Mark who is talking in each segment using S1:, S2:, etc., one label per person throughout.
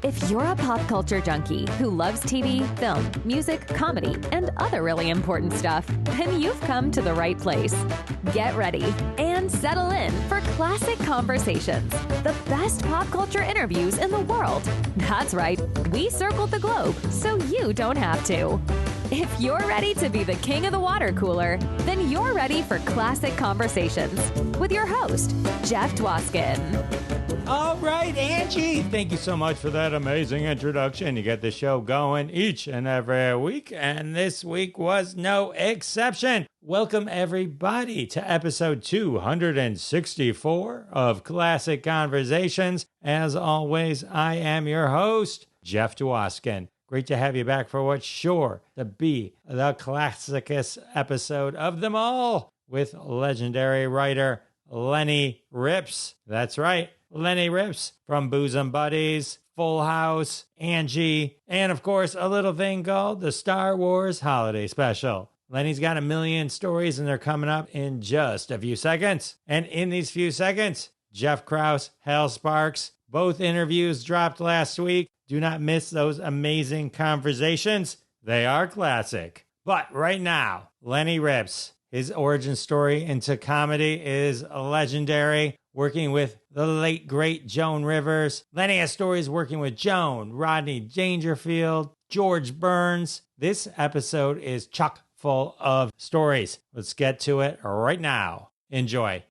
S1: If you're a pop culture junkie who loves TV, film, music, comedy, and other really important stuff, then you've come to the right place. Get ready and settle in for Classic Conversations, the best pop culture interviews in the world. That's right, we circled the globe so you don't have to. If you're ready to be the king of the water cooler, then you're ready for Classic Conversations with your host, Jeff Dwoskin.
S2: All right, Angie, thank you so much for that amazing introduction. You get the show going each and every week, and this week was no exception. Welcome, everybody, to episode 264 of Classic Conversations. As always, I am your host, Jeff Dwoskin. Great to have you back for what's sure to be the classicest episode of them all with legendary writer Lenny Ripps. That's right, Lenny Ripps from Bosom Buddies, Full House, Angie, and of course a little thing called the Star Wars Holiday Special. Lenny's got a million stories and they're coming up in just a few seconds. And in these few seconds, Jeff Krause, Hal Sparks, both interviews dropped last week. Do not miss those amazing conversations. They are classic. But right now, Lenny Ripps, his origin story into comedy is legendary, working with the late, great Joan Rivers. Lenny has stories working with Joan, Rodney Dangerfield, George Burns. This episode is chock full of stories. Let's get to it right now. Enjoy.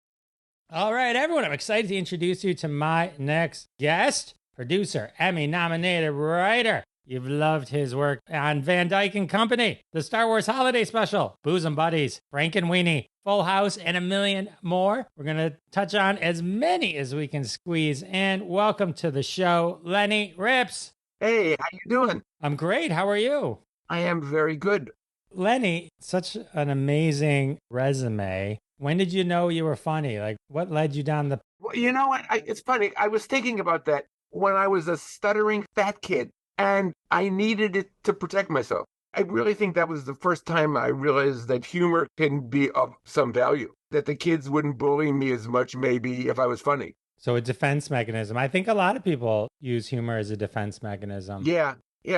S2: All right, everyone, I'm excited to introduce you to my next guest, producer, Emmy-nominated writer. You've loved his work on VanDyke and Company, the Star Wars Holiday Special, Bosom Buddies, Frank and Weenie, Full House, and a million more. We're going to touch on as many as we can squeeze. And welcome to the show, Lenny Ripps.
S3: Hey, how you doing?
S2: I'm great. How are you?
S3: I am very good.
S2: Lenny, such an amazing resume. When did you know you were funny? Like, what led you down the...
S3: Well, you know what? It's funny. I was thinking about that when I was a stuttering fat kid. And I needed it to protect myself. I really think that was the first time I realized that humor can be of some value, that the kids wouldn't bully me as much maybe if I was funny.
S2: So a defense mechanism. I think a lot of people use humor as a defense mechanism.
S3: Yeah.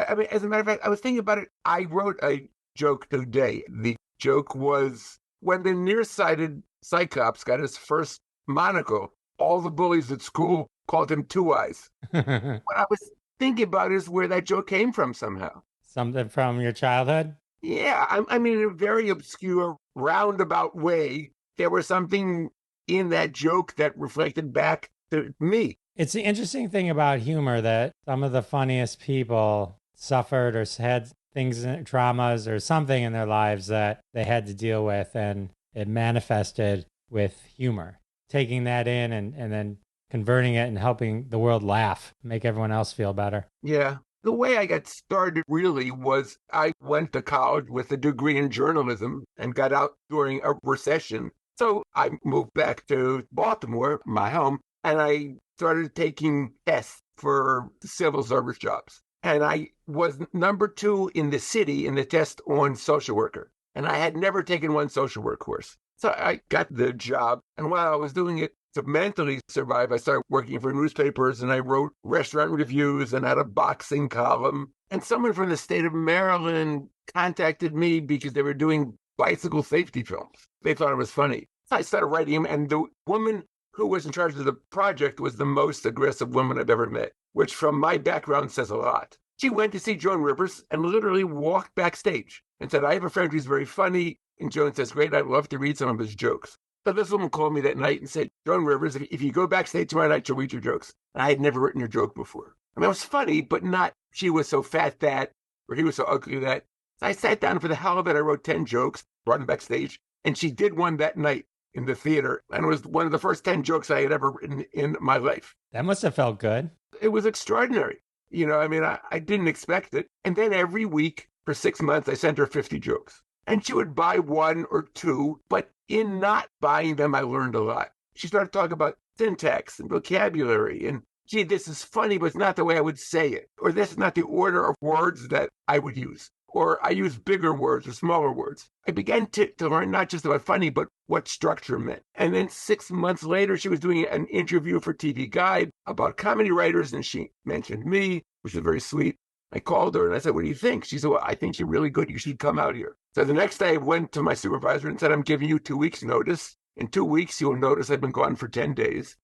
S3: I mean, as a matter of fact, I was thinking about it. I wrote a joke today. The joke was when the nearsighted Cyclops got his first monocle, all the bullies at school called him Two Eyes. What I was thinking about is where that joke came from somehow.
S2: Something from your childhood?
S3: Yeah, I mean, in a very obscure, roundabout way, there was something in that joke that reflected back to me.
S2: It's the interesting thing about humor that some of the funniest people suffered or had things, traumas or something in their lives that they had to deal with, and it manifested with humor. Taking that in and then converting it and helping the world laugh, make everyone else feel better.
S3: Yeah. The way I got started really was I went to college with a degree in journalism and got out during a recession. So I moved back to Baltimore, my home, and I started taking tests for civil service jobs. And I was number 2 in the city in the test on social worker. And I had never taken one social work course. So I got the job. And while I was doing it, to mentally survive, I started working for newspapers and I wrote restaurant reviews and had a boxing column. And someone from the state of Maryland contacted me because they were doing bicycle safety films. They thought it was funny. So I started writing them, and the woman who was in charge of the project was the most aggressive woman I've ever met, which from my background says a lot. She went to see Joan Rivers and literally walked backstage and said, I have a friend who's very funny. And Joan says, great, I'd love to read some of his jokes. So this woman called me that night and said, Joan Rivers, if you go backstage tomorrow night, she'll read your jokes. And I had never written a joke before. I mean, it was funny, but not she was so fat that, or he was so ugly that. So I sat down for the hell of it. I wrote 10 jokes, brought them backstage, and she did one that night in the theater. And it was one of the first 10 jokes I had ever written in my life.
S2: That must have felt good.
S3: It was extraordinary. You know, I mean, I didn't expect it. And then every week for 6 months, I sent her 50 jokes. And she would buy 1 or 2, but in not buying them, I learned a lot. She started talking about syntax and vocabulary and, gee, this is funny, but it's not the way I would say it. Or this is not the order of words that I would use. or I used bigger words or smaller words. I began to learn not just about funny, but what structure meant. And then 6 months later, she was doing an interview for TV Guide about comedy writers, and she mentioned me, which was very sweet. I called her and I said, what do you think? She said, well, I think you're really good. You should come out here. So the next day I went to my supervisor and said, I'm giving you 2 weeks notice. In 2 weeks, you'll notice I've been gone for 10 days.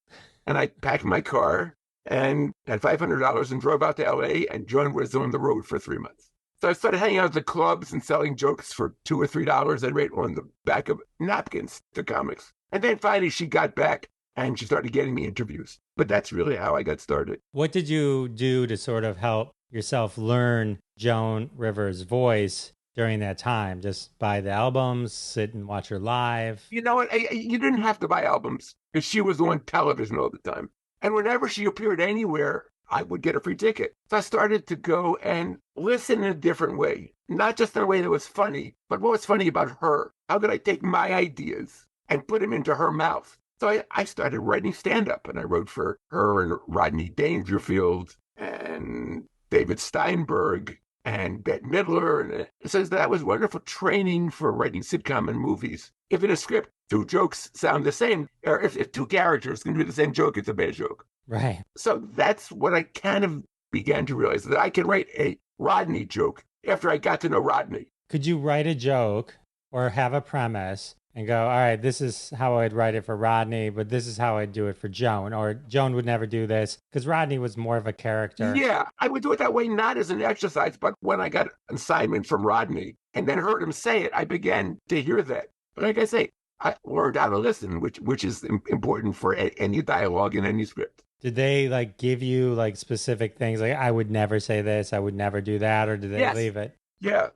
S3: And I packed my car and had $500 and drove out to LA and Joan was on the road for 3 months. So I started hanging out at the clubs and selling jokes for $2 or $3 I'd rate on the back of napkins to comics. And then finally she got back and she started getting me interviews. But that's really how I got started.
S2: What did you do to sort of help yourself learn Joan Rivers' voice during that time? Just buy the albums, sit and watch her live?
S3: You know what? You didn't have to buy albums because she was on television all the time. And whenever she appeared anywhere, I would get a free ticket. So I started to go and listen in a different way, not just in a way that was funny, but what was funny about her? How could I take my ideas and put them into her mouth? So I started writing stand-up, and I wrote for her and Rodney Dangerfield and David Steinberg and Bette Midler. And it says that was wonderful training for writing sitcom and movies. If in a script, 2 jokes sound the same, or if 2 characters can do the same joke, it's a bad joke.
S2: Right.
S3: So that's what I kind of began to realize, that I can write a Rodney joke after I got to know Rodney.
S2: Could you write a joke or have a premise and go, all right, this is how I'd write it for Rodney, but this is how I'd do it for Joan, or Joan would never do this, because Rodney was more of a character.
S3: Yeah, I would do it that way, not as an exercise, but when I got an assignment from Rodney and then heard him say it, I began to hear that. But like I say, I learned how to listen, which is important for any dialogue in any script.
S2: Did they like give you like specific things, like I would never say this, I would never do that, or did they leave it?
S3: Yeah.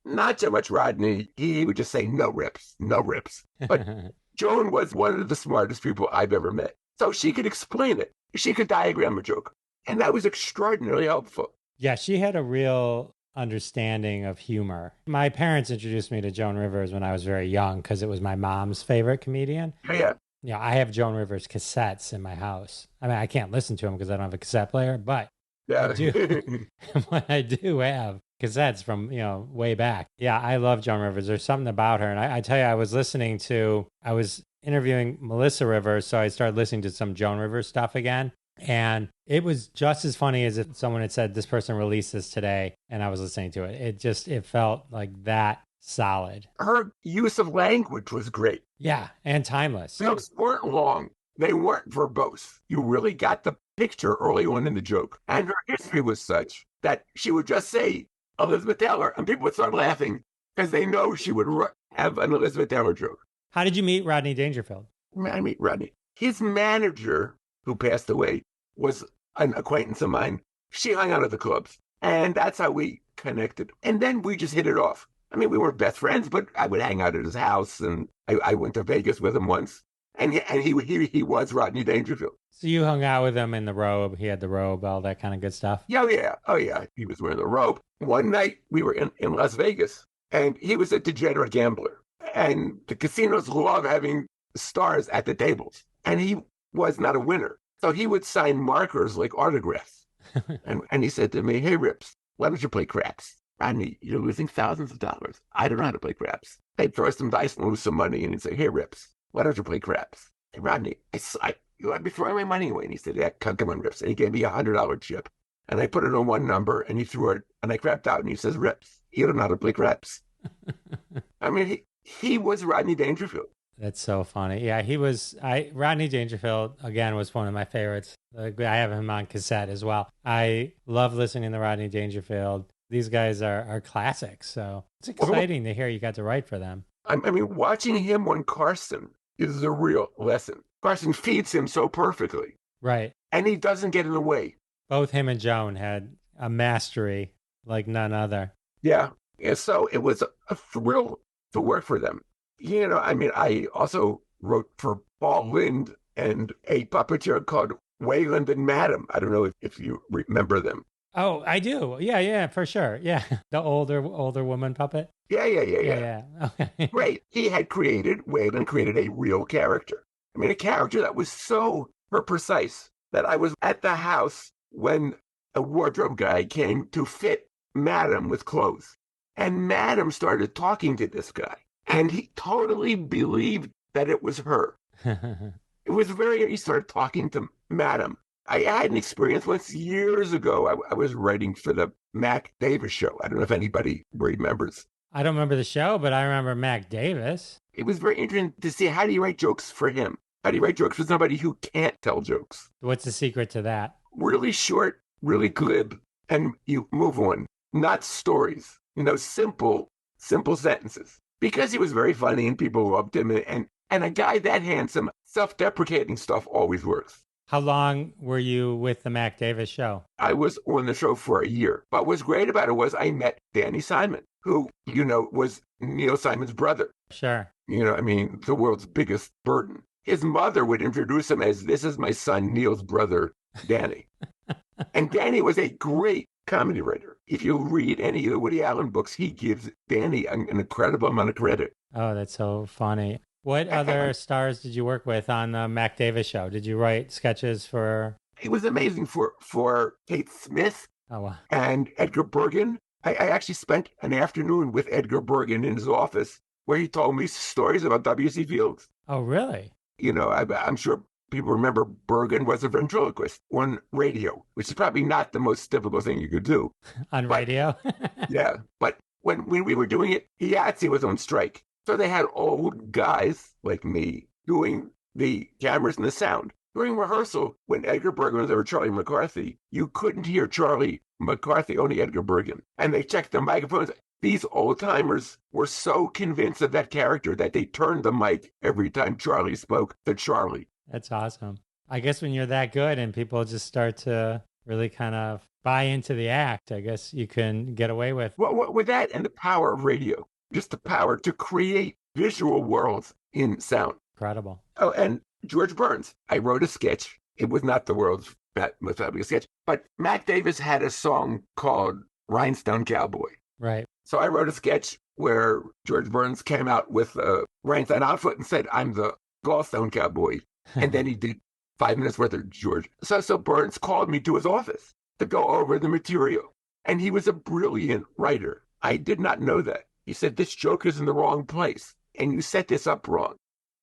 S3: Not so much Rodney. He would just say, no rips, no rips. But Joan was one of the smartest people I've ever met. So she could explain it. She could diagram a joke. And that was extraordinarily helpful.
S2: Yeah, she had a real understanding of humor. My parents introduced me to Joan Rivers when I was very young because it was my mom's favorite comedian.
S3: Yeah.
S2: You know, I have Joan Rivers cassettes in my house. I mean, I can't listen to them because I don't have a cassette player, but I do. What I do have cassettes from, way back. Yeah, I love Joan Rivers. There's something about her. And I tell you, I was interviewing Melissa Rivers, so I started listening to some Joan Rivers stuff again. And it was just as funny as if someone had said, this person released this today, and I was listening to it. It felt like that solid.
S3: Her use of language was great.
S2: Yeah, and timeless.
S3: Jokes weren't long. They weren't verbose. You really got the picture early on in the joke. And her history was such that she would just say Elizabeth Taylor, and people would start laughing because they know she would have an Elizabeth Taylor joke.
S2: How did you meet Rodney Dangerfield?
S3: I meet Rodney. His manager, who passed away, was an acquaintance of mine. She hung out at the clubs, and that's how we connected. And then we just hit it off. I mean, we weren't best friends, but I would hang out at his house, and I went to Vegas with him once. And he was Rodney Dangerfield.
S2: So you hung out with him in the robe. He had the robe, all that kind of good stuff.
S3: Yeah. Oh, yeah. He was wearing the robe. One night we were in Las Vegas, and he was a degenerate gambler. And the casinos love having stars at the tables. And he was not a winner. So he would sign markers like autographs. and he said to me, hey, Ripps, why don't you play craps? Rodney, you're losing thousands of dollars. I don't know how to play craps. They'd throw some dice and lose some money. And he'd say, hey, Ripps, why don't you play craps? Hey, Rodney, I'd be throwing my money away. And he said, yeah, come on, Ripps. And he gave me $100 chip. And I put it on one number, and he threw it, and I crapped out. And he says, Ripps, you don't know how to play craps. I mean, he was Rodney Dangerfield.
S2: That's so funny. Yeah, Rodney Dangerfield, again, was one of my favorites. I have him on cassette as well. I love listening to Rodney Dangerfield. These guys are classics. So it's exciting to hear you got to write for them.
S3: I mean, watching him on Carson is a real lesson. Carson feeds him so perfectly.
S2: Right.
S3: And he doesn't get in the way.
S2: Both him and Joan had a mastery like none other.
S3: Yeah. And so it was a thrill to work for them. I mean, I also wrote for Paul Lynde and a puppeteer called Wayland and Madam. I don't know if you remember them.
S2: Oh, I do. Yeah, for sure. Yeah. The older woman puppet.
S3: Yeah.
S2: Okay.
S3: Right. Wayland created a real character. I mean, a character that was so precise that I was at the house when a wardrobe guy came to fit Madam with clothes. And Madam started talking to this guy, and he totally believed that it was her. It was he started talking to Madam. I had an experience once years ago. I was writing for the Mac Davis show. I don't know if anybody remembers.
S2: I don't remember the show, but I remember Mac Davis.
S3: It was very interesting to see, how do you write jokes for him? How do you write jokes for somebody who can't tell jokes?
S2: What's the secret to that?
S3: Really short, really glib, and you move on. Not stories, simple sentences. Because he was very funny and people loved him, and a guy that handsome, self-deprecating stuff always works.
S2: How long were you with the Mac Davis show?
S3: I was on the show for a year. But what's great about it was I met Danny Simon, who, was Neil Simon's brother.
S2: Sure.
S3: The world's biggest burden. His mother would introduce him as, "This is my son, Neil's brother, Danny." And Danny was a great comedy writer. If you read any of the Woody Allen books, he gives Danny an incredible amount of credit.
S2: Oh, that's so funny. What other stars did you work with on the Mac Davis show? Did you write sketches for?
S3: It was amazing for Kate Smith and Edgar Bergen. I actually spent an afternoon with Edgar Bergen in his office where he told me stories about W.C. Fields.
S2: Oh, really?
S3: I'm sure people remember Bergen was a ventriloquist on radio, which is probably not the most difficult thing you could do.
S2: On radio?
S3: Yeah. But when we were doing it, Yahtzee was on strike. So they had old guys like me doing the cameras and the sound. During rehearsal, when Edgar Bergen was over Charlie McCarthy, you couldn't hear Charlie McCarthy, only Edgar Bergen. And they checked the microphones. These old-timers were so convinced of that character that they turned the mic every time Charlie spoke to Charlie.
S2: That's awesome. I guess when you're that good and people just start to really kind of buy into the act, I guess you can get away with.
S3: Well, with that and the power of radio, just the power to create visual worlds in sound.
S2: Incredible.
S3: Oh, and George Burns. I wrote a sketch. It was not the world's most fabulous sketch, but Mac Davis had a song called Rhinestone Cowboy.
S2: Right.
S3: So I wrote a sketch where George Burns came out with a rhinestone outfit and said, "I'm the gallstone cowboy." And then he did 5 minutes worth of George. So Burns called me to his office to go over the material. And he was a brilliant writer. I did not know that. He said, "This joke is in the wrong place. And you set this up wrong.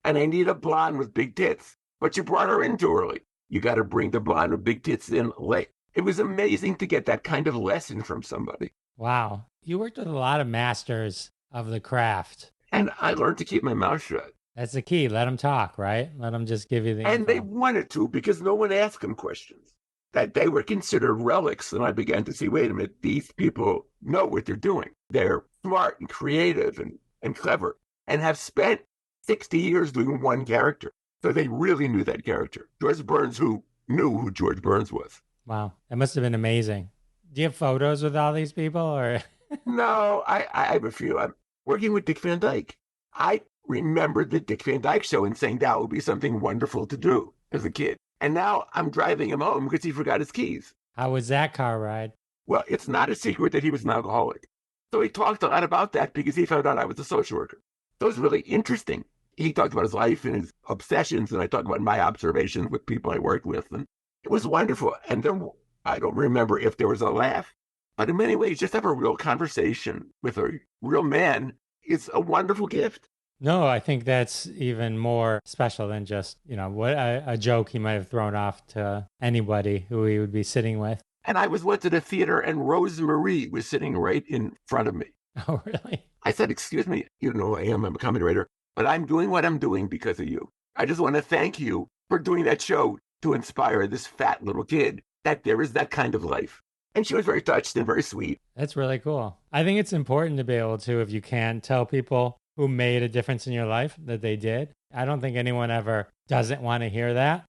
S3: And I need a blonde with big tits. But you brought her in too early. You got to bring the blonde with big tits in late." It was amazing to get that kind of lesson from somebody.
S2: Wow. You worked with a lot of masters of the craft.
S3: And I learned to keep my mouth shut.
S2: That's the key. Let them talk, right? Let them just give you the
S3: And
S2: info.
S3: they wanted to, because no one asked them questions. That they were considered relics. And I began to see, wait a minute, these people know what they're doing. They're smart and creative and clever and have spent 60 years doing one character. So they really knew that character. George Burns, who knew who George Burns was.
S2: Wow. That must have been amazing. Do you have photos with all these people or?
S3: No, I have a few. I'm working with Dick VanDyke. I remembered the Dick VanDyke show and saying that would be something wonderful to do as a kid. And now I'm driving him home because he forgot his keys.
S2: How was that car ride?
S3: Well, it's not a secret that he was an alcoholic. So he talked a lot about that because he found out I was a social worker. So it was really interesting. He talked about his life and his obsessions, and I talked about my observations with people I worked with. And it was wonderful. And then I don't remember if there was a laugh, but in many ways, just have a real conversation with a real man is a wonderful gift.
S2: No, I think that's even more special than just, what a joke he might have thrown off to anybody who he would be sitting with.
S3: And I was once at a theater and Rose Marie was sitting right in front of me.
S2: Oh, really?
S3: I said, "Excuse me, you know who I am, I'm a comedy writer, but I'm doing what I'm doing because of you. I just want to thank you for doing that show to inspire this fat little kid that there is that kind of life." And she was very touched and very sweet.
S2: That's really cool. I think it's important to be able to, if you can, tell people who made a difference in your life that they did. I don't think anyone ever doesn't want to hear that.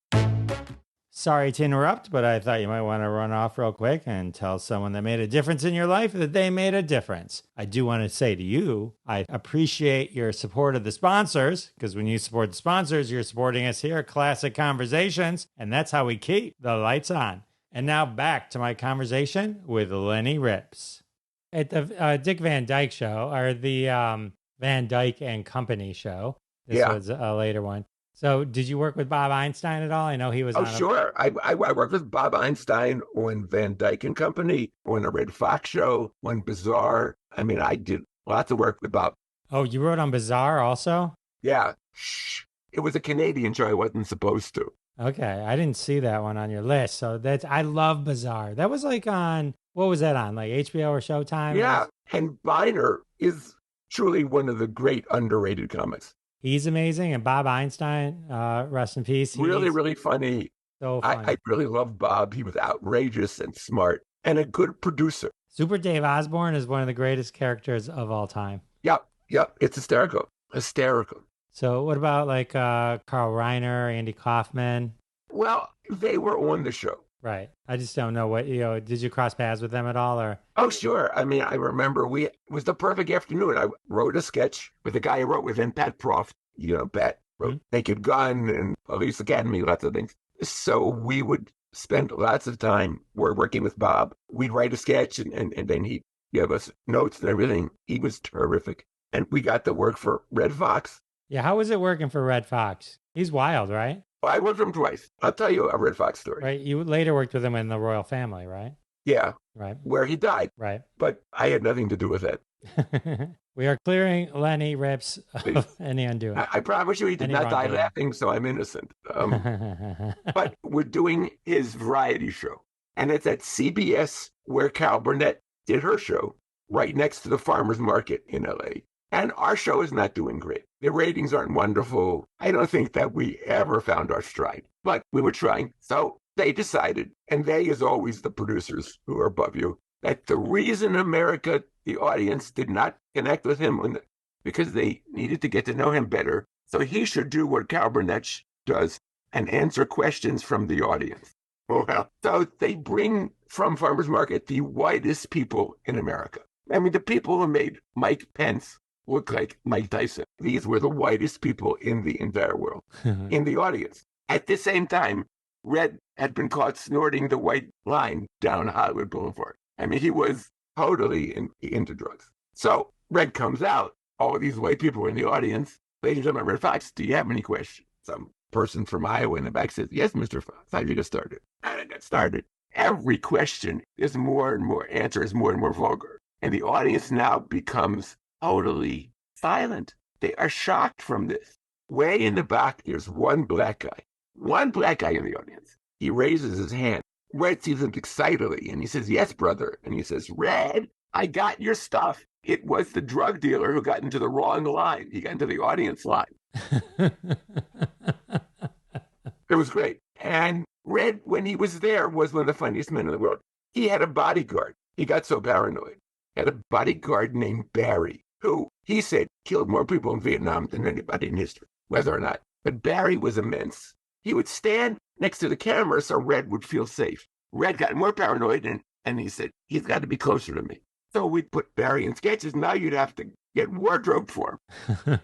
S2: Sorry to interrupt, but I thought you might want to run off real quick and tell someone that made a difference in your life that they made a difference. I do want to say to you, I appreciate your support of the sponsors, because when you support the sponsors, you're supporting us here at Classic Conversations, and that's how we keep the lights on. And now back to my conversation with Lenny Ripps. At the Dick VanDyke show, or the VanDyke and Company show, this was a later one. So did you work with Bob Einstein at all? I know he was
S3: Oh,
S2: on
S3: sure. I worked with Bob Einstein on VanDyke and Company, on a Red Fox show, on Bizarre. I mean, I did lots of work with Bob.
S2: Oh, you wrote on Bizarre also?
S3: Yeah. Shh. It was a Canadian show. I wasn't supposed to.
S2: Okay, I didn't see that one on your list. So that's I love Bizarre. That was like on what was that on? Like HBO or Showtime?
S3: Yeah. And Biner is truly one of the great underrated comics.
S2: He's amazing. And Bob Einstein, rest in peace.
S3: Really,
S2: He's
S3: really funny.
S2: so funny.
S3: I really love Bob. He was outrageous and smart and a good producer.
S2: Super Dave Osborne is one of the greatest characters of all time.
S3: Yep. Yep. It's hysterical. Hysterical.
S2: So what about like Carl Reiner, Andy Kaufman?
S3: Well, they were on the show.
S2: Right. I just don't know what, did you cross paths with them at all or?
S3: Oh, sure. I mean, I remember it was the perfect afternoon. I wrote a sketch with the guy I wrote with him, Pat Proft. Pat wrote Naked Gun and Police Academy, lots of things. So we would spend lots of time working with Bob. We'd write a sketch and then he'd give us notes and everything. He was terrific. And we got to work for Red Fox.
S2: Yeah, how was it working for Red Fox? He's wild, right?
S3: I worked for him twice. I'll tell you a Red Fox story.
S2: Right. You later worked with him in the royal family, right?
S3: Yeah.
S2: Right.
S3: Where he died.
S2: Right.
S3: But I had nothing to do with it.
S2: We are clearing Lenny Ripps of any undoing.
S3: I promise you he did
S2: Any
S3: not die
S2: wrongdoing.
S3: laughing, so I'm innocent. But we're doing his variety show. And it's at CBS where Carol Burnett did her show, right next to the farmer's market in LA. And our show is not doing great. The ratings aren't wonderful. I don't think that we ever found our stride, but we were trying. So they decided, and they is always the producers who are above you, that the reason America, the audience, did not connect with him because they needed to get to know him better. So he should do what Carol Burnett does and answer questions from the audience. Well, so they bring from Farmers Market the whitest people in America. I mean, the people who made Mike Pence look like Mike Tyson. These were the whitest people in the entire world, in the audience. At the same time, Red had been caught snorting the white line down Hollywood Boulevard. I mean, he was totally into drugs. So Red comes out. All of these white people in the audience. Ladies and gentlemen, Red Fox, do you have any questions? Some person from Iowa in the back says, yes, Mr. Fox, how'd you get started? And I got started. Every question is more and more, answer is more and more vulgar. And the audience now becomes totally silent. They are shocked from this. Way in the back, there's one black guy in the audience. He raises his hand. Red sees him excitedly, and he says, yes, brother. And he says, Red, I got your stuff. It was the drug dealer who got into the wrong line. He got into the audience line. It was great. And Red, when he was there, was one of the funniest men in the world. He had a bodyguard. He got so paranoid. He had a bodyguard named Barry, who, he said, killed more people in Vietnam than anybody in history, whether or not. But Barry was immense. He would stand next to the camera so Red would feel safe. Red got more paranoid, and he said, he's got to be closer to me. So we'd put Barry in sketches. Now you'd have to get wardrobe for him. And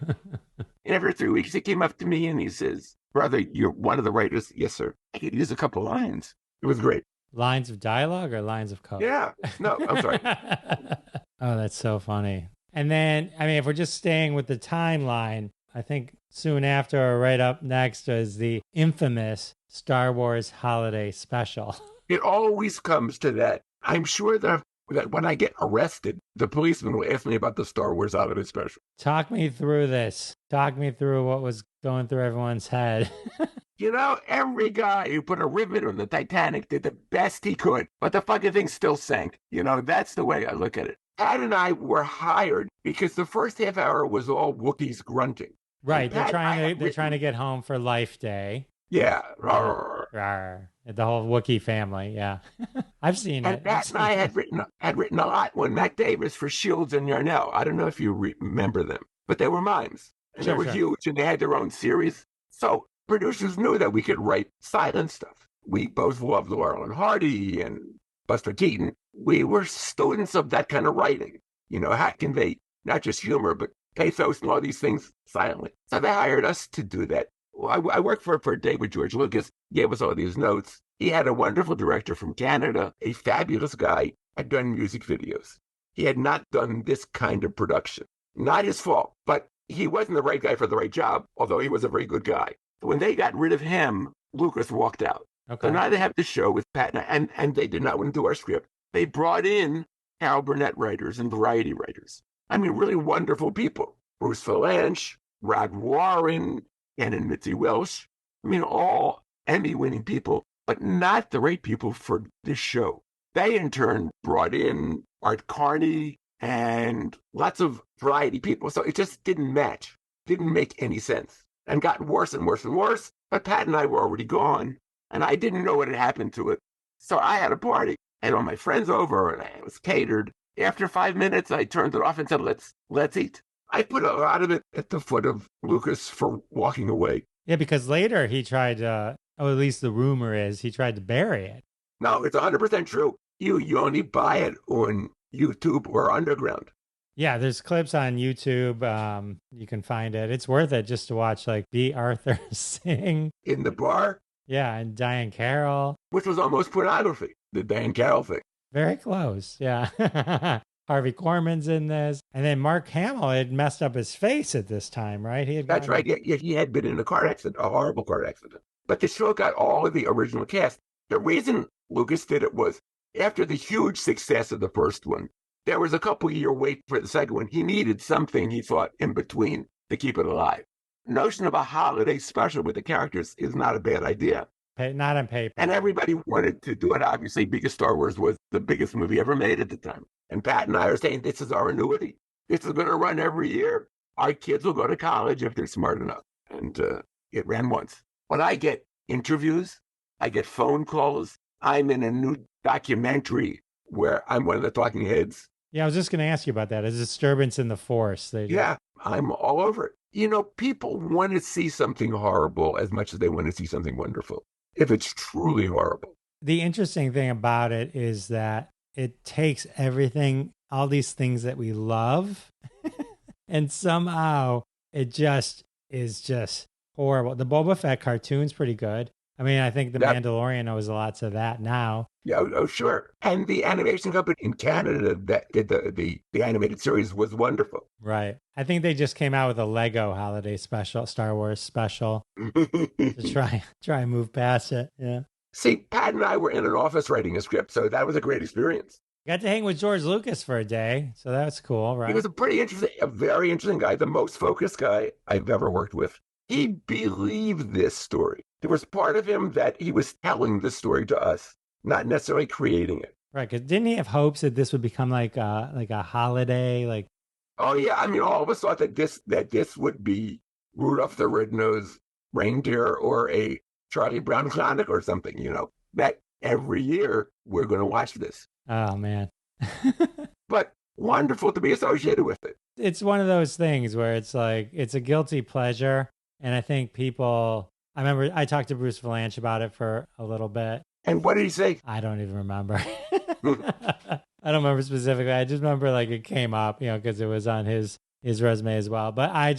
S3: every 3 weeks, he came up to me and he says, brother, you're one of the writers. Yes, sir. I could use a couple lines. It was great.
S2: Lines of dialogue or lines of code?
S3: Yeah. No, I'm sorry.
S2: Oh, that's so funny. And then, I mean, if we're just staying with the timeline, I think soon after or right up next is the infamous Star Wars Holiday Special.
S3: It always comes to that. I'm sure that when I get arrested, the policeman will ask me about the Star Wars Holiday Special.
S2: Talk me through this. Talk me through what was going through everyone's head.
S3: Every guy who put a rivet on the Titanic did the best he could, but the fucking thing still sank. That's the way I look at it. Pat and I were hired because the first half hour was all Wookiees grunting.
S2: Right, they're trying to get home for Life Day.
S3: Yeah.
S2: Rawr. The whole Wookiee family, yeah. I've seen it.
S3: And Pat and I had written a lot when Mac Davis for Shields and Yarnell. I don't know if you remember them, but they were mimes. And they were huge, and they had their own series. So producers knew that we could write silent stuff. We both loved Laurel and Hardy and Buster Keaton. We were students of that kind of writing. How to convey not just humor, but pathos and all these things silently. So they hired us to do that. I worked for a day with George Lucas, gave us all these notes. He had a wonderful director from Canada, a fabulous guy, had done music videos. He had not done this kind of production. Not his fault, but he wasn't the right guy for the right job, although he was a very good guy. When they got rid of him, Lucas walked out.
S2: Okay.
S3: So now they have the show with Pat and they did not want to do our script. They brought in Carol Burnett writers and variety writers. I mean, really wonderful people. Bruce Valanche, Rod Warren, and Mitzi Welsh. I mean, all Emmy-winning people, but not the right people for this show. They, in turn, brought in Art Carney and lots of variety people. So it just didn't match. Didn't make any sense. And got worse and worse and worse. But Pat and I were already gone. And I didn't know what had happened to it. So I had a party. I had all my friends over, and it was catered. After 5 minutes, I turned it off and said, let's eat. I put a lot of it at the foot of Lucas for walking away.
S2: Yeah, because later he tried to, at least the rumor is, he tried to bury it.
S3: No, it's 100% true. You only buy it on YouTube or underground.
S2: Yeah, there's clips on YouTube. You can find it. It's worth it just to watch like B. Arthur sing.
S3: In the bar?
S2: Yeah, and Diane Carroll.
S3: Which was almost pornography, the Diane Carroll thing.
S2: Very close, yeah. Harvey Korman's in this. And then Mark Hamill had messed up his face at this time, right?
S3: That's right. Yeah, he had been in a car accident, a horrible car accident. But the show got all of the original cast. The reason Lucas did it was after the huge success of the first one, there was a couple-year wait for the second one. He needed something, he thought, in between to keep it alive. Notion of a holiday special with the characters is not a bad idea.
S2: Not on paper.
S3: And everybody wanted to do it, obviously, because Star Wars was the biggest movie ever made at the time. And Pat and I are saying, this is our annuity. This is going to run every year. Our kids will go to college if they're smart enough. And it ran once. When I get interviews, I get phone calls. I'm in a new documentary where I'm one of the talking heads.
S2: Yeah, I was just going to ask you about that. A disturbance in the force.
S3: Yeah, I'm all over it. You know, people want to see something horrible as much as they want to see something wonderful, if it's truly horrible.
S2: The interesting thing about it is that it takes everything, all these things that we love, and somehow it just is just horrible. The Boba Fett cartoon's pretty good. I mean, I think The Mandalorian owes a lot to that now.
S3: Yeah, oh, sure. And the animation company in Canada that did the animated series was wonderful.
S2: Right. I think they just came out with a Lego holiday special, Star Wars special, to try and move past it. Yeah.
S3: See, Pat and I were in an office writing a script, so that was a great experience.
S2: Got to hang with George Lucas for a day, so that's cool, right?
S3: He was a very interesting guy, the most focused guy I've ever worked with. He believed this story. There was part of him that he was telling the story to us, not necessarily creating it.
S2: Right, because didn't he have hopes that this would become like a holiday? Like,
S3: oh yeah, I mean, all of us thought that this would be Rudolph the Red-Nosed Reindeer or a Charlie Brown Chronic or something. You know, that every year we're going to watch this.
S2: Oh man,
S3: but wonderful to be associated with it.
S2: It's one of those things where it's like it's a guilty pleasure, and I think people. I remember I talked to Bruce Valanche about it for a little bit. And
S3: what did he say?
S2: I don't even remember. I don't remember specifically. I just remember like it came up, you know, because it was on his resume as well. But I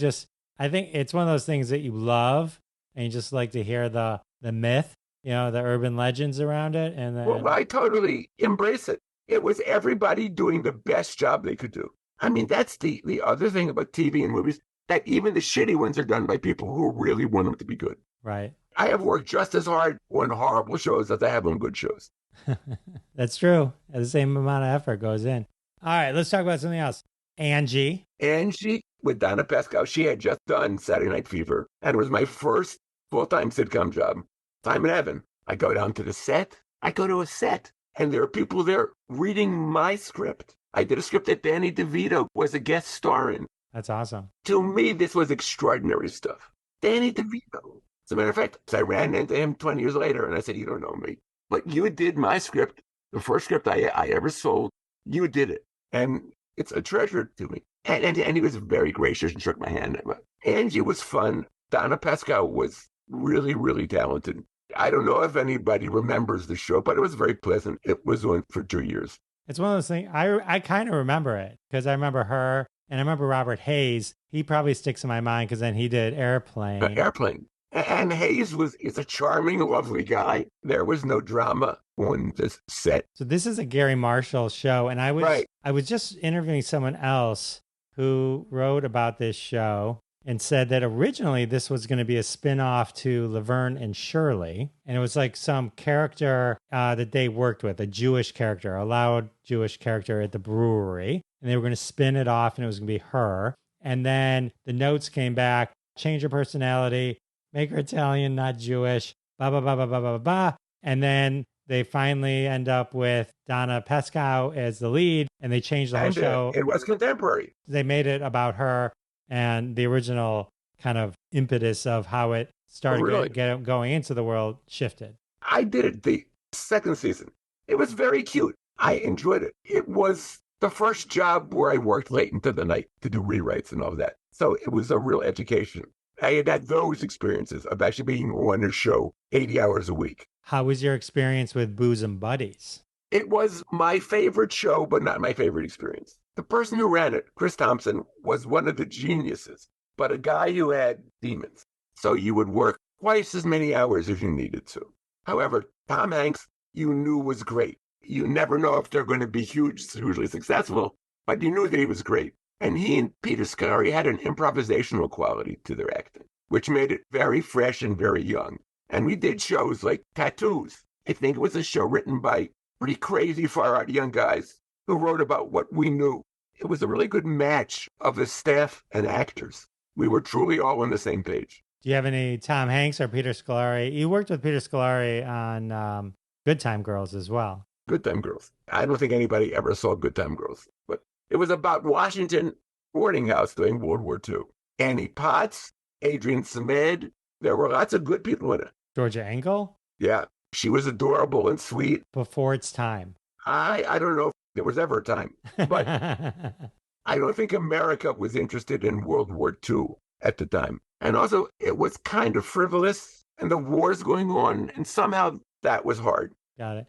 S2: think it's one of those things that you love and you just like to hear the myth, you know, the urban legends around it. And then...
S3: Well, I totally embrace it. It was everybody doing the best job they could do. I mean, that's the other thing about TV and movies, that even the shitty ones are done by people who really want them to be good.
S2: Right.
S3: I have worked just as hard on horrible shows as I have on good shows.
S2: That's true. The same amount of effort goes in. All right, let's talk about something else. Angie with Donna Pescow. She had just done Saturday Night Fever, and it was my first full-time sitcom job. Simon Evan. I go down to the set. I go to a set, and there are people there reading my script. I did a script that Danny DeVito was a guest star in. That's awesome.
S3: To me, this was extraordinary stuff. Danny DeVito. As a matter of fact, I ran into him 20 years later, and I said, you don't know me, but you did my script, the first script I ever sold. You did it, and it's a treasure to me. And he was very gracious and shook my hand. Angie was fun. Donna Pescow was really, really talented. I don't know if anybody remembers the show, but it was very pleasant. It was on for 2 years.
S2: It's one of those things, I kind of remember it, because I remember her, and I remember Robert Hayes. He probably sticks in my mind, because then he did Airplane.
S3: Airplane. And Hayes is a charming, lovely guy. There was no drama on this set.
S2: So this is a Gary Marshall show, and I was just interviewing someone else who wrote about this show, and said that originally this was going to be a spin-off to Laverne and Shirley. And it was like some character that they worked with, a Jewish character, a loud Jewish character at the brewery. And they were going to spin it off and it was going to be her. And then the notes came back, change her personality, make her Italian, not Jewish, blah, blah, blah, blah, blah, blah, blah. And then they finally end up with Donna Pescow as the lead, and they changed the whole show.
S3: It was contemporary.
S2: They made it about her, and the original kind of impetus of how it started going into the world shifted.
S3: I did it the second season. It was very cute. I enjoyed it. It was the first job where I worked late into the night to do rewrites and all that. So it was a real education. I had had those experiences of actually being on a show 80 hours a week.
S2: How was your experience with Bosom Buddies?
S3: It was my favorite show, but not my favorite experience. The person who ran it, Chris Thompson, was one of the geniuses, but a guy who had demons. So you would work twice as many hours as you needed to. However, Tom Hanks, you knew was great. You never know if they're going to be hugely successful, but you knew that he was great. And he and Peter Scolari had an improvisational quality to their acting, which made it very fresh and very young. And we did shows like Tattoos. I think it was a show written by pretty crazy, far-out young guys who wrote about what we knew. It was a really good match of the staff and actors. We were truly all on the same page.
S2: Do you have any Tom Hanks or Peter Scolari? You worked with Peter Scolari on Good Time Girls as well.
S3: Good Time Girls. I don't think anybody ever saw Good Time Girls, but it was about Washington boarding house during World War II. Annie Potts, Adrian Samed. There were lots of good people in it.
S2: Georgia Engel?
S3: Yeah, she was adorable and sweet.
S2: Before its time.
S3: I don't know if there was ever a time, but I don't think America was interested in World War II at the time. And also, it was kind of frivolous, and the war's going on, and somehow that was hard.
S2: Got it.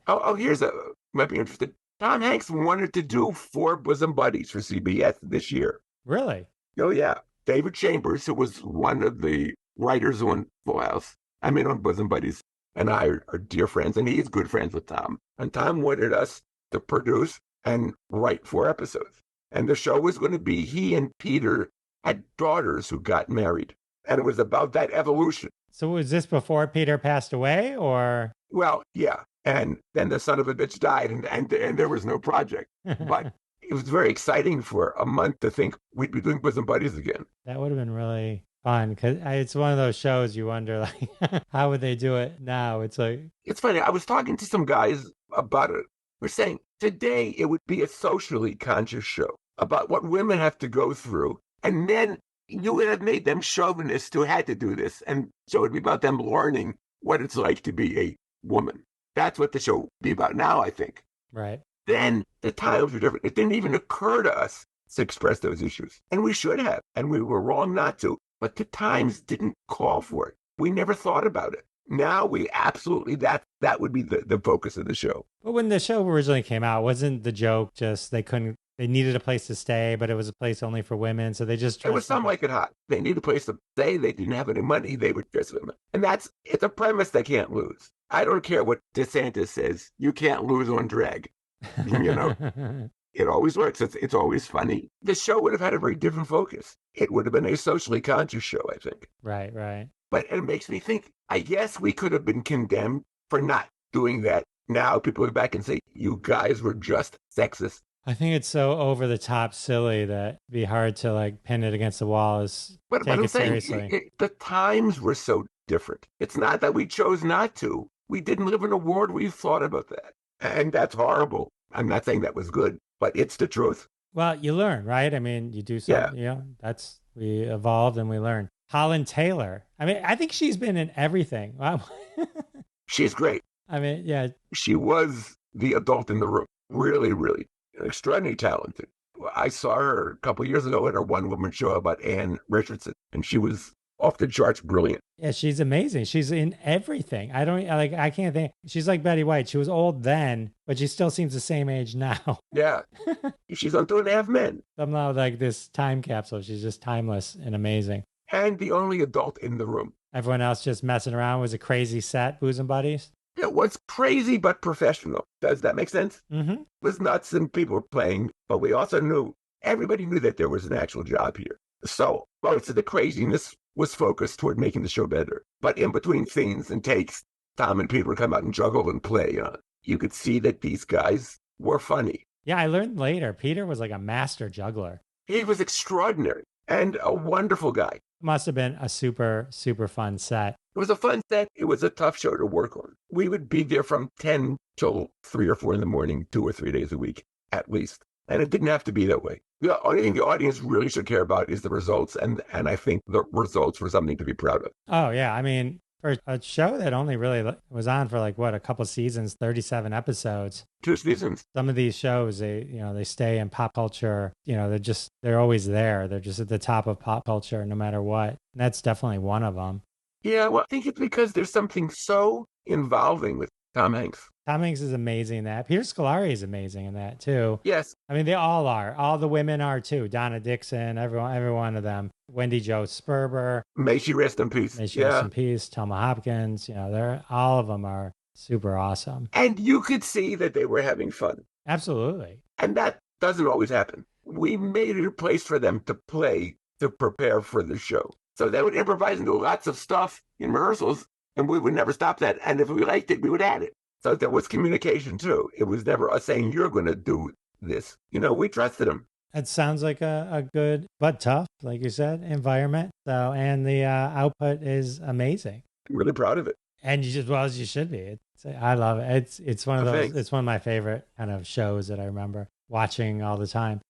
S3: Might be interested. Tom Hanks wanted to do 4 Bosom Buddies for CBS this year.
S2: Really?
S3: Oh, yeah. David Chambers, who was one of the writers on Full House, on Bosom Buddies, and I are dear friends, and he's good friends with Tom. And Tom wanted us to produce and write 4 episodes. And the show was going to be he and Peter had daughters who got married. And it was about that evolution.
S2: So was this before Peter passed away, or?
S3: Well, yeah. And then the son of a bitch died, and there was no project. But it was very exciting for a month to think we'd be doing Bosom Buddies again.
S2: That would have been really fun, because it's one of those shows you wonder, like, how would they do it now? It's
S3: funny. I was talking to some guys about it. We're saying today it would be a socially conscious show about what women have to go through. And then you would have made them chauvinists who had to do this. And so it would be about them learning what it's like to be a woman. That's what the show would be about now, I think.
S2: Right.
S3: Then the times were different. It didn't even occur to us to express those issues. And we should have. And we were wrong not to. But the times didn't call for it. We never thought about it. Now we absolutely, that would be the focus of the show.
S2: But when the show originally came out, wasn't the joke just they needed a place to stay, but it was a place only for women, so they just...
S3: It was Some Like It Hot. They needed a place to stay. They didn't have any money. They were just women. And it's a premise they can't lose. I don't care what DeSantis says. You can't lose on drag. You know? It always works. It's always funny. The show would have had a very different focus. It would have been a socially conscious show, I think.
S2: Right, right.
S3: But it makes me think, I guess we could have been condemned for not doing that. Now people look back and say, you guys were just sexist.
S2: I think it's so over the top silly that it'd be hard to like pin it against the wall take it seriously.
S3: The times were so different. It's not that we chose not to. We didn't live in a world where we thought about that. And that's horrible. I'm not saying that was good, but it's the truth.
S2: Well, you learn, right? I mean, you do something, we evolved and we learned. Holland Taylor. I mean, I think she's been in everything. Wow.
S3: She's great.
S2: I mean, yeah.
S3: She was the adult in the room. Really, really extraordinarily talented. I saw her a couple of years ago in her one-woman show about Ann Richardson, and she was off the charts brilliant.
S2: Yeah, she's amazing. She's in everything. I can't think. She's like Betty White. She was old then, but she still seems the same age now.
S3: Yeah. She's on 2.5 Men.
S2: Somehow like this time capsule. She's just timeless and amazing.
S3: And the only adult in the room.
S2: Everyone else just messing around. Was a crazy set, Bosom Buddies?
S3: It was crazy but professional. Does that make sense?
S2: Mm-hmm.
S3: It was nuts and people were playing, but we also everybody knew that there was an actual job here. So most of the craziness was focused toward making the show better. But in between scenes and takes, Tom and Peter would come out and juggle and play. You could see that these guys were funny.
S2: Yeah, I learned later Peter was like a master juggler.
S3: He was extraordinary and a wonderful guy.
S2: Must have been a super, super fun set.
S3: It was a fun set. It was a tough show to work on. We would be there from 10 till 3 or 4 in the morning, 2 or 3 days a week, at least. And it didn't have to be that way. The only thing the audience really should care about is the results. And I think the results were something to be proud of.
S2: Oh, yeah. I mean, for a show that only really was on for like, what, a couple seasons, 37 episodes.
S3: 2 seasons.
S2: Some of these shows, they stay in pop culture. They're always there. They're just at the top of pop culture no matter what. And that's definitely one of them.
S3: Yeah, well, I think it's because there's something so involving with Tom Hanks.
S2: Tom Hanks is amazing in that. Peter Scolari is amazing in that too.
S3: Yes.
S2: I mean, they all are. All the women are too. Donna Dixon, every one of them. Wendy Jo Sperber.
S3: May she rest in peace.
S2: May she rest in peace. Thelma Hopkins. All of them are super awesome.
S3: And you could see that they were having fun.
S2: Absolutely.
S3: And that doesn't always happen. We made it a place for them to play, to prepare for the show. So they would improvise and do lots of stuff in rehearsals, and we would never stop that. And if we liked it, we would add it. So there was communication, too. It was never us saying, you're going to do this. We trusted them.
S2: It sounds like a good, but tough, like you said, environment. So, and the output is amazing.
S3: I'm really proud of it.
S2: And as you should be. I love it. It's one of those,
S3: Thanks.
S2: It's one of my favorite kind of shows that I remember watching all the time.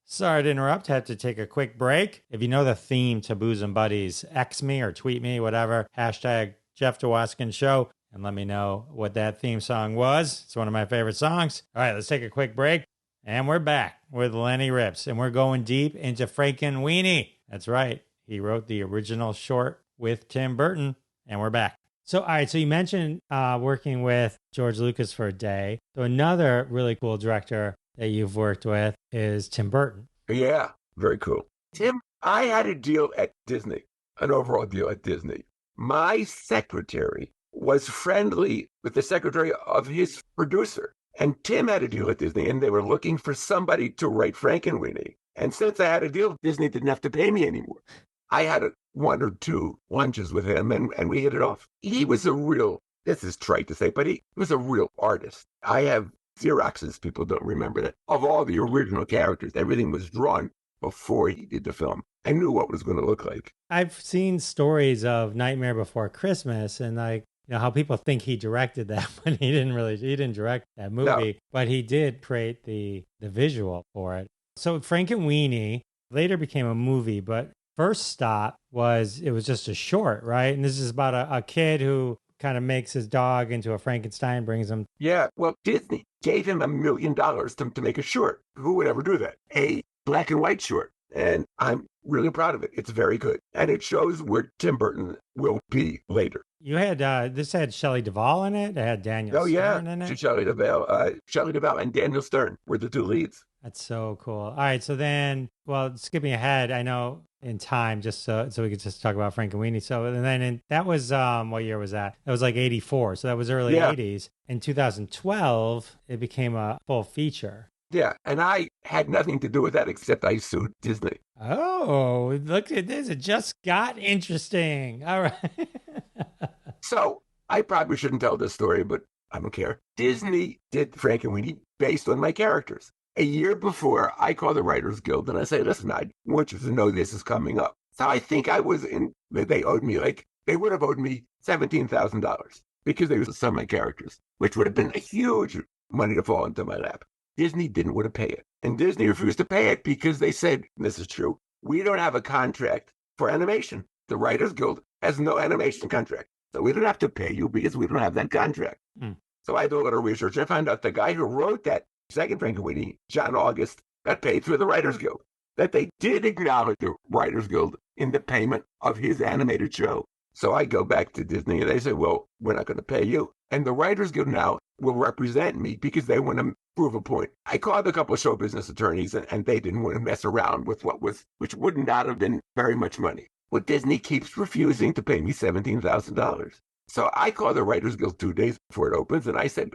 S2: Sorry to interrupt. Had to take a quick break. If you know the theme to Booze and Buddies, X me or tweet me, whatever. Hashtag Jeff Dwoskin Show. And let me know what that theme song was. It's one of my favorite songs. All right, let's take a quick break. And we're back with Lenny Ripps. And we're going deep into Frankenweenie. That's right. He wrote the original short with Tim Burton. And we're back. So, all right. So you mentioned working with George Lucas for a day. So another really cool director that you've worked with is Tim Burton.
S3: Yeah, very cool. Tim, I had a deal at Disney, an overall deal at Disney. My secretary was friendly with the secretary of his producer. And Tim had a deal at Disney, and they were looking for somebody to write Frankenweenie. And since I had a deal, Disney didn't have to pay me anymore. I had 1 or 2 lunches with him, and we hit it off. He was a real, this is trite to say, but he was a real artist. I have Xeroxes, people don't remember that, of all the original characters. Everything was drawn before he did the film. I knew what it was going to look like.
S2: I've seen stories of Nightmare Before Christmas and how people think he directed that, but he didn't direct that movie, no. But he did create the visual for it. So Frankenweenie later became a movie, but first stop was just a short, right? And this is about a kid who kind of makes his dog into a Frankenstein, brings him.
S3: Yeah, well, Disney gave him $1 million to make a short. Who would ever do that? A black and white short. And I'm really proud of it. It's very good. And it shows where Tim Burton will be later.
S2: You had, this had Shelley Duvall in it. It had Daniel Stern in it.
S3: Shelley Duvall and Daniel Stern were the 2 leads.
S2: That's so cool. All right. So then, skipping ahead, I know in time, just so we could just talk about Frankenweenie. So, and then that was, what year was that? That was like 84. So that was early 80s. In 2012, it became a full feature.
S3: Yeah, and I had nothing to do with that except I sued Disney.
S2: Oh, look at this. It just got interesting. All right.
S3: So I probably shouldn't tell this story, but I don't care. Disney did Frankenweenie based on my characters. A year before, I called the Writers Guild and I say, listen, I want you to know this is coming up. So I think they owed me they would have owed me $17,000 because they used some of my characters, which would have been a huge money to fall into my lap. Disney didn't want to pay it. And Disney refused to pay it because they said, and this is true, we don't have a contract for animation. The Writers Guild has no animation contract. So we don't have to pay you because we don't have that contract. So I did a little research and I found out the guy who wrote that second Frankenweenie, John August, got paid through the Writers Guild. That they did acknowledge the Writers Guild in the payment of his animated show. So I go back to Disney and they say, well, we're not going to pay you. And the Writers Guild now will represent me because they want to prove a point. I called a couple of show business attorneys and they didn't want to mess around with which would not have been very much money. Well, Disney keeps refusing to pay me $17,000. So I called the Writers Guild 2 days before it opens and I said,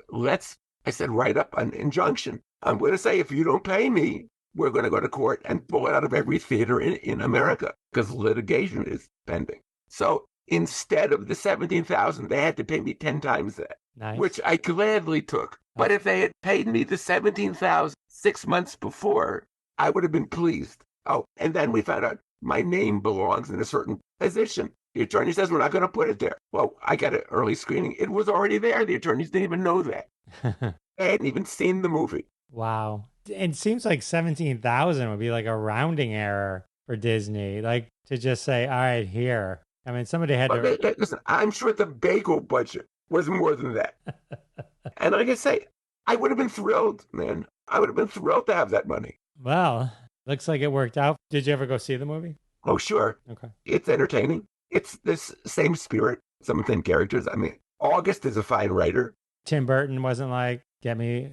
S3: write up an injunction. I'm going to say, if you don't pay me, we're going to go to court and pull it out of every theater in America because litigation is pending. So instead of the $17,000, they had to pay me 10 times that,
S2: Nice.
S3: which I gladly took. But if they had paid me the $17,000 6 months before, I would have been pleased. Oh, and then we found out my name belongs in a certain position. The attorney says, we're not going to put it there. Well, I got an early screening. It was already there. The attorneys didn't even know that. They hadn't even seen the movie.
S2: Wow. It seems like 17,000 would be like a rounding error for Disney, like to just say, all right, here. I mean, somebody had to...
S3: Listen, I'm sure the bagel budget was more than that. And like I say, I would have been thrilled, man. I would have been thrilled to have that money.
S2: Well, looks like it worked out. Did you ever go see the movie?
S3: Oh, sure.
S2: Okay.
S3: It's entertaining. It's this same spirit, some same characters. I mean, August is a fine writer.
S2: Tim Burton wasn't like, get me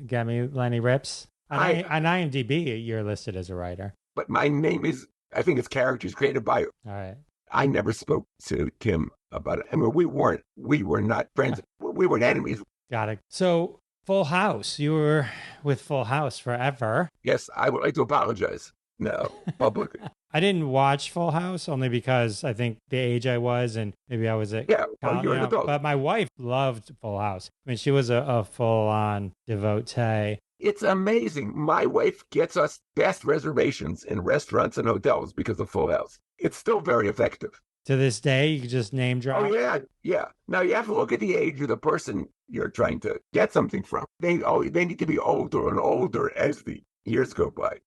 S2: Lenny Ripps. On IMDb, you're listed as a writer.
S3: But my name is, I think it's characters created by you.
S2: All right.
S3: I never spoke to Tim about it. I mean, we were not friends. We weren't enemies.
S2: Got it. So Full House, you were with Full House forever.
S3: Yes, I would like to apologize. No, publicly.
S2: I didn't watch Full House only because I think the age I was and maybe I was a
S3: you're an adult.
S2: But my wife loved Full House. I mean, she was a full-on devotee.
S3: It's amazing. My wife gets us best reservations in restaurants and hotels because of Full House. It's still very effective.
S2: To this day, you can just name drop.
S3: Oh, yeah. Now, you have to look at the age of the person you're trying to get something from. They need to be older and older as the years go by.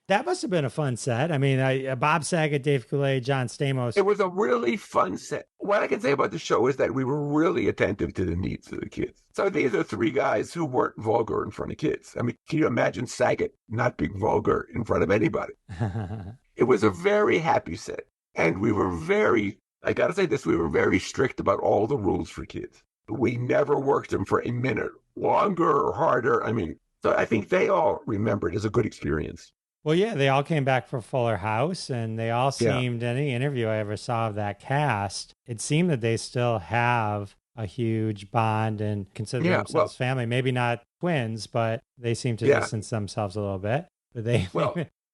S2: That must have been a fun set. I mean, Bob Saget, Dave Coulier, John Stamos.
S3: It was a really fun set. What I can say about the show is that we were really attentive to the needs of the kids. So these are three guys who weren't vulgar in front of kids. I mean, can you imagine Saget not being vulgar in front of anybody? It was a very happy set. And we were I got to say this, we were very strict about all the rules for kids. We never worked them for a minute longer or harder. I mean, so I think they all remember it as a good experience.
S2: Well, yeah, they all came back for Fuller House, and they all seemed, any interview I ever saw of that cast, it seemed that they still have a huge bond and consider themselves family. Maybe not twins, but they seem to distance themselves a little bit. But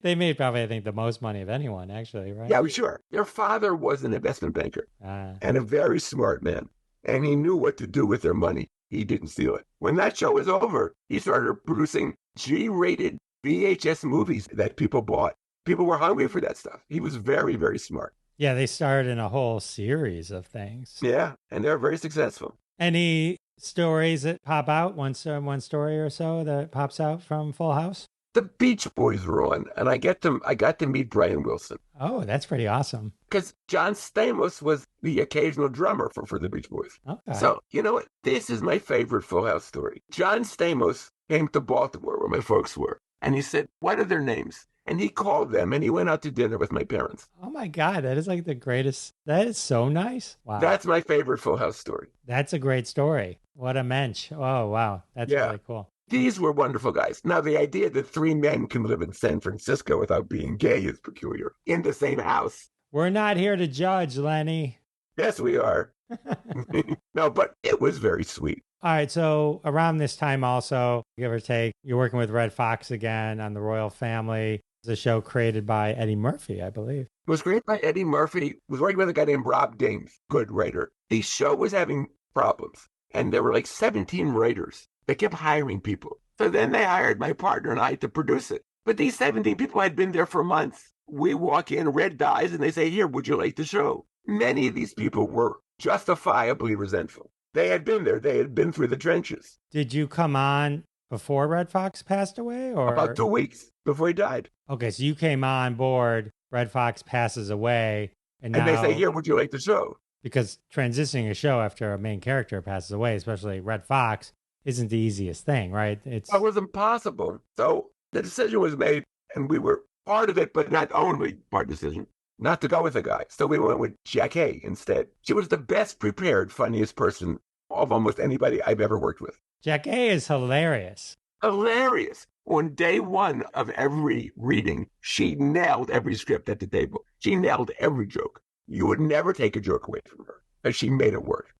S2: they made probably, I think, the most money of anyone, actually, right?
S3: Yeah, sure. Their father was an investment banker and a very smart man, and he knew what to do with their money. He didn't steal it. When that show was over, he started producing G-rated VHS movies that people bought. People were hungry for that stuff. He was very, very smart.
S2: Yeah, they starred in a whole series of things.
S3: Yeah, and they're very successful.
S2: Any stories that pop out? One story or so that pops out from Full House?
S3: The Beach Boys were on, and I got to meet Brian Wilson.
S2: Oh, that's pretty awesome.
S3: Because John Stamos was the occasional drummer for the Beach Boys.
S2: Okay.
S3: So, you know what? This is my favorite Full House story. John Stamos came to Baltimore, where my folks were, and he said, what are their names? And he called them, and he went out to dinner with my parents.
S2: Oh, my God. That is like the greatest. That is so nice. Wow.
S3: That's my favorite Full House story.
S2: That's a great story. What a mensch. Oh, wow. That's really cool.
S3: These were wonderful guys. Now, the idea that three men can live in San Francisco without being gay is peculiar. In the same house.
S2: We're not here to judge, Lenny.
S3: Yes, we are. No, but it was very sweet.
S2: All right, so around this time also, give or take, you're working with Red Fox again on The Royal Family. It's a show created by Eddie Murphy, I believe.
S3: It was created by Eddie Murphy. It was working with a guy named Rob Dames, good writer. The show was having problems, and there were like 17 writers. They kept hiring people. So then they hired my partner and I to produce it. But these 17 people had been there for months. We walk in, red dies, and they say, here, would you like the show? Many of these people were justifiably resentful. They had been there. They had been through the trenches.
S2: Did you come on before Red Fox passed away? Or
S3: about 2 weeks before he died.
S2: Okay, so you came on board, Red Fox passes away, and now...
S3: they say, here, would you like the show?
S2: Because transitioning a show after a main character passes away, especially Red Fox, isn't the easiest thing, right? It
S3: was impossible. So the decision was made, and we were part of it, but not only part decision, not to go with the guy. So we went with Jackie instead. She was the best prepared, funniest person of almost anybody I've ever worked with.
S2: Jackie is hilarious.
S3: Hilarious. On day one of every reading, she nailed every script at the table. She nailed every joke. You would never take a joke away from her, and she made it work.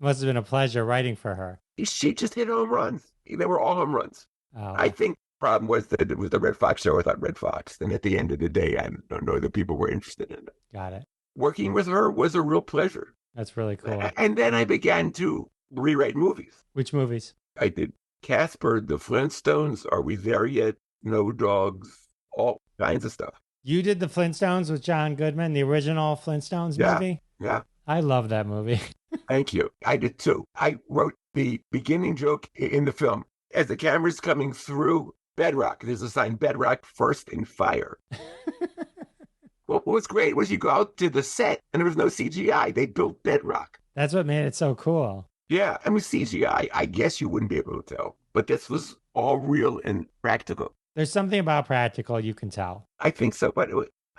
S2: Must have been a pleasure writing for her.
S3: She just hit home runs. They were all home runs.
S2: Oh.
S3: I think Problem was that it was the Red Fox show without Red Fox. And at the end of the day, I don't know that people were interested in it.
S2: Got it.
S3: Working with her was a real pleasure.
S2: That's really cool.
S3: And then I began to rewrite movies.
S2: Which movies?
S3: I did Casper, The Flintstones, Are We There Yet? No Dogs, all kinds of stuff.
S2: You did The Flintstones with John Goodman, the original Flintstones movie?
S3: Yeah.
S2: I love that movie.
S3: Thank you. I did too. I wrote the beginning joke in the film. As the camera's coming through Bedrock, there's a sign, Bedrock first in fire. Well, what was great was you go out to the set and there was no CGI. They built Bedrock.
S2: That's what made it so cool.
S3: Yeah, I mean, CGI, I guess you wouldn't be able to tell, but this was all real and practical.
S2: There's something about practical you can tell.
S3: I think so, but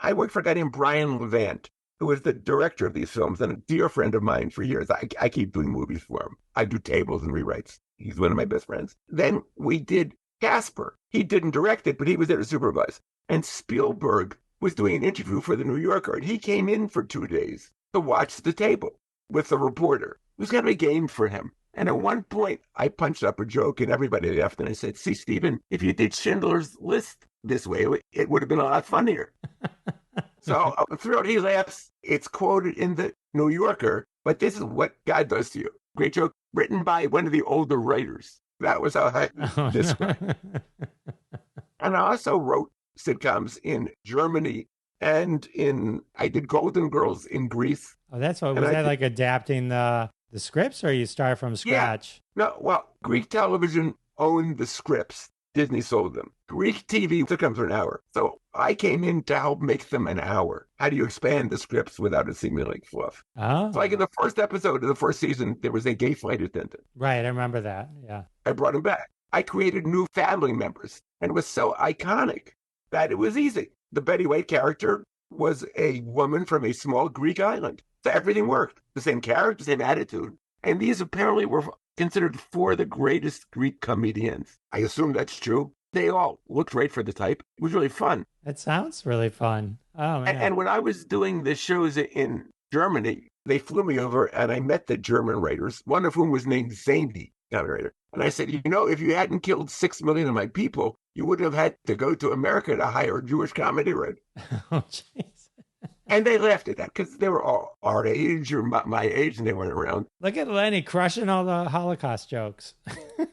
S3: I worked for a guy named Brian Levant, who was the director of these films and a dear friend of mine for years. I keep doing movies for him. I do tables and rewrites. He's one of my best friends. Then we did Casper. He didn't direct it, but he was there to supervise. And Spielberg was doing an interview for the New Yorker, and he came in for 2 days to watch the table with the reporter. It was kind of a game for him. And at one point, I punched up a joke, and everybody laughed, and I said, see, Stephen, if you did Schindler's List this way, it would have been a lot funnier. So throughout he laughs, it's quoted in the New Yorker, but this is what God does to you. Great joke written by one of the older writers. That was how I described it. And I also wrote sitcoms in Germany and I did Golden Girls in Greece.
S2: Oh, that's what, was that like adapting the scripts or you start from scratch?
S3: Yeah. No, well, Greek television owned the scripts. Disney sold them. Greek TV sitcoms are an hour. So I came in to help make them an hour. How do you expand the scripts without it seeming like fluff?
S2: Oh.
S3: So like in the first episode of the first season, there was a gay flight attendant.
S2: Right, I remember that, yeah.
S3: I brought him back. I created new family members, and it was so iconic that it was easy. The Betty White character was a woman from a small Greek island. So everything worked. The same character, same attitude. And these apparently were considered 4 of the greatest Greek comedians. I assume that's true. They all looked right for the type. It was really fun.
S2: It sounds really fun. Oh, man.
S3: And when I was doing the shows in Germany, they flew me over and I met the German writers, one of whom was named Zany, comedy writer. And I said, if you hadn't killed 6 million of my people, you wouldn't have had to go to America to hire a Jewish comedy writer.
S2: Oh, jeez.
S3: And they laughed at that because they were all our age or my age and they weren't around.
S2: Look at Lenny crushing all the Holocaust jokes.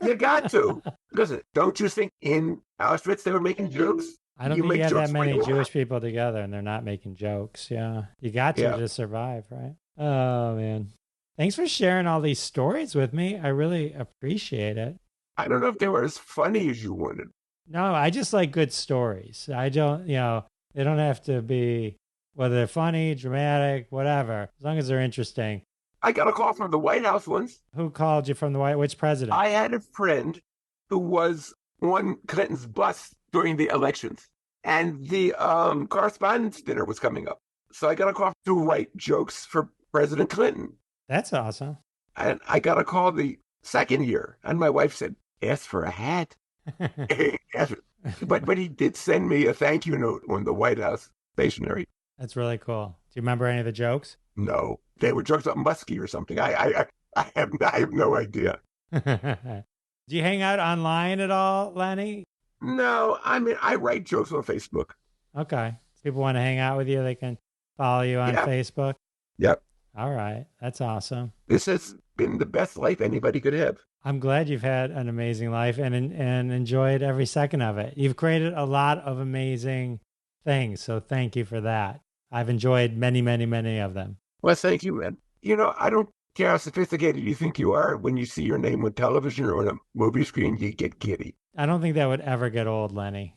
S3: You got to. Listen, don't you think in Auschwitz they were making jokes?
S2: I don't think you have that many Jewish people together and they're not making jokes. Yeah. You got to survive, right? Oh, man. Thanks for sharing all these stories with me. I really appreciate it.
S3: I don't know if they were as funny as you wanted.
S2: No, I just like good stories. I don't, they don't have to be, whether they're funny, dramatic, whatever, as long as they're interesting.
S3: I got a call from the White House once.
S2: Who called you from the White? Which president?
S3: I had a friend who was on Clinton's bus during the elections, and the correspondence dinner was coming up. So I got a call to write jokes for President Clinton.
S2: That's awesome.
S3: And I got a call the second year, and my wife said, ask for a hat. But he did send me a thank you note on the White House stationery.
S2: That's really cool. Do you remember any of the jokes?
S3: No, they were jokes about Muskie or something. I have no idea.
S2: Do you hang out online at all, Lenny?
S3: No, I mean, I write jokes on Facebook.
S2: Okay. If people want to hang out with you, they can follow you on Facebook?
S3: Yep.
S2: All right. That's awesome.
S3: This has been the best life anybody could have.
S2: I'm glad you've had an amazing life and enjoyed every second of it. You've created a lot of amazing things, so thank you for that. I've enjoyed many, many, many of them.
S3: Well, thank you, man. I don't care how sophisticated you think you are. When you see your name on television or on a movie screen, you get giddy.
S2: I don't think that would ever get old, Lenny.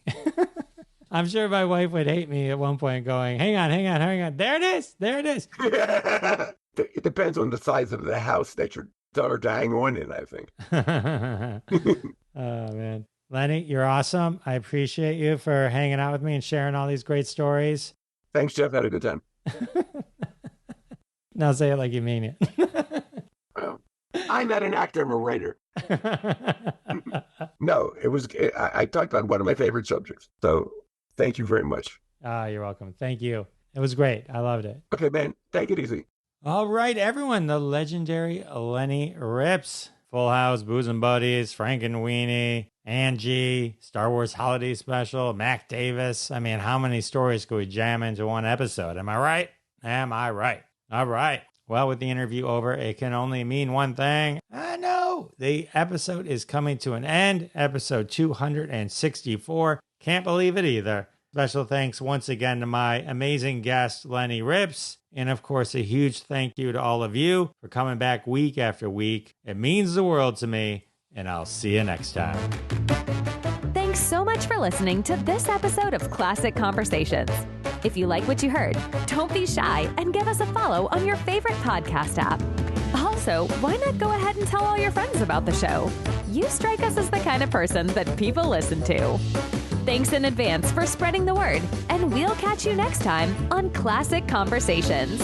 S2: I'm sure my wife would hate me at one point going, hang on. There it is.
S3: It depends on the size of the house that your daughter dying on in, I think.
S2: Oh, man. Lenny, you're awesome. I appreciate you for hanging out with me and sharing all these great stories.
S3: Thanks, Jeff. Had a good time.
S2: Now say it like you mean it.
S3: Well, I'm not an actor. I'm a writer. No, I talked about one of my favorite subjects. So thank you very much.
S2: You're welcome. Thank you. It was great. I loved it.
S3: Okay, man. Take it easy.
S2: All right, everyone. The legendary Lenny Ripps. Full House, Booze and Buddies, Frank and Weenie, Angie, Star Wars Holiday Special, Mac Davis. I mean, how many stories could we jam into one episode? Am I right? Am I right? All right. Well, with the interview over, it can only mean one thing. I know the episode is coming to an end. Episode 264. Can't believe it either. Special thanks once again to my amazing guest, Lenny Ripps. And of course, a huge thank you to all of you for coming back week after week. It means the world to me, and I'll see you next time.
S1: Thanks so much for listening to this episode of Classic Conversations. If you like what you heard, don't be shy and give us a follow on your favorite podcast app. Also, why not go ahead and tell all your friends about the show? You strike us as the kind of person that people listen to. Thanks in advance for spreading the word, and we'll catch you next time on Classic Conversations.